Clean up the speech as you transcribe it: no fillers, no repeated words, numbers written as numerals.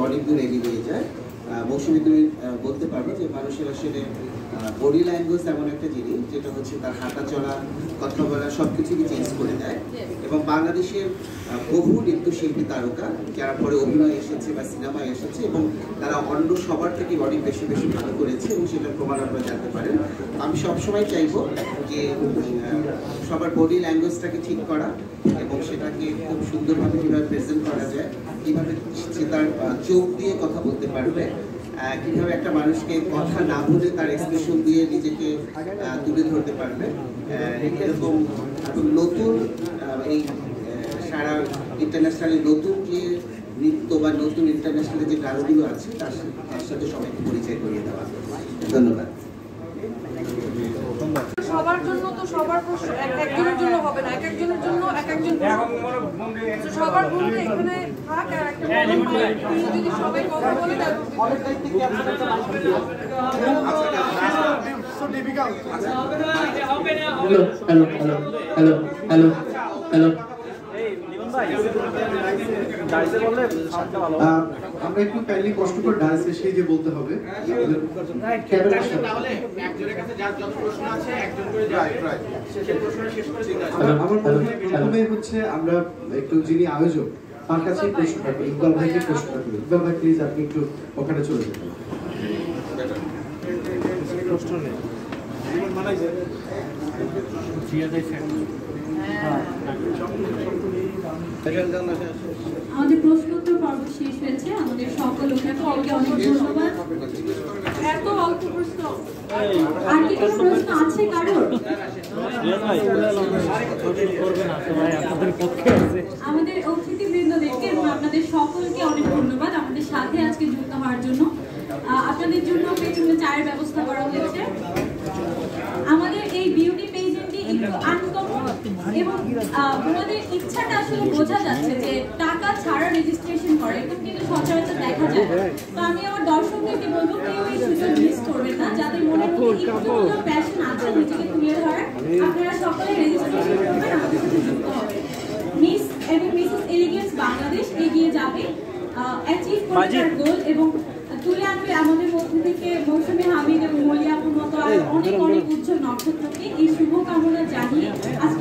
অনেক দূর এগিয়ে যায়। মৌসুমী তুমি বলতে পারবো যে মানুষের আসলে বডি ল্যাঙ্গুয়েজ এমন একটা জিনিস যেটা হচ্ছে তার হাঁটা চলা, কথা বলা সবকিছুকে চেঞ্জ করে দেয়। এবং বাংলাদেশের বহু নৃত্যশিল্পী তারকা যারা পরে অভিনয় এসেছে বা সিনেমায় এসেছে এবং তারা অন্য সবার থেকে অনেক বেশি বেশি ভালো করেছে এবং সেটার প্রমাণ আপনারা জানতে পারেন। আমি সবসময় চাইবো যে সবার বডি ল্যাঙ্গুয়েজটাকে ঠিক করা এবং সেটাকে খুব সুন্দরভাবে কীভাবে প্রেজেন্ট করা যায়, কীভাবে সে তার চোখ দিয়ে কথা বলতে পারবে, কীভাবে একটা মানুষকে কথা না বলে তার এক্সপ্রেশন দিয়ে নিজেকে তুলে ধরতে পারবে। এরকম নতুন এই সারা ইন্টারন্যাশনালি নতুন যে নৃত্য বা নতুন ইন্টারন্যাশনালি যে গানগুলো আছে তার সাথে সবাইকে পরিচয় করিয়ে দেওয়া। ধন্যবাদ। সবার জন্য তো সবার একজনের জন্য হবে না, এক একজনের জন্য এক একজন সবার বলতে এখানে থাক আর একটা যদি সবাই কথা বলে আমরা একটু কাইন্ডলি কষ্ট করে ডান্স সেই যে বলতে হবে প্রথমে হচ্ছে আমরা একটু যিনি আয়োজক তার কাছে প্রশ্নটা করি, ইকবাল ভাইকে প্রশ্নটা করি। ইকবাল ভাই প্লিজ আপনি একটু ওখানে চলে যাবেন। প্রশ্ন নেই আমাদের প্রশ্নোত্তর পর্ব শেষ হয়েছে। আমাদের সকল অতিথিকে অনেক ধন্যবাদ। এত অল্প প্রশ্ন আর কি কোনো প্রশ্ন আছে কারোর? আমাদের অতিথিবৃন্দদেরকে এবং আপনাদের সকলকে অনেক ধন্যবাদ আমাদের সাথে আজকে যুক্ত হওয়ার জন্য। আপনাদের জন্য পেছনে চায়ের ব্যবস্থা করা হয়েছে। আমাদের এই বিউটি পেজেন্টটি একটু আনকমন এবং ওনাদের ইচ্ছাটা আসলে বোঝা যাচ্ছে যে টাকা ছাড়া রেজিস্ট্রেশন করে, এরকম কিন্তু সচরাচর দেখা যায়। তো আমি আমার দর্শকদেরকে বলবো কেউ এই সুযোগ মিস করবেন না। যাদের মনের মধ্যে একটু প্যাশন আছে নিজেকে তুলে ধরার, আপনারা সকলে রেজিস্ট্রেশন করবেন, আমাদের সাথে যুক্ত হবেন। মিস এবং মিসেস এলিগেন্স বাংলাদেশ এগিয়ে যাবে, অ্যাচিভ করবে তার গোল এবং তুলে আনবে আমাদের মধ্যে থেকে মৌসুমী হামিদ এবং মলিয়াপুর মতো আর অনেক অনেক উজ্জ্বল নক্ষত্রকে। এই শুভকামনা জানিয়ে আজকে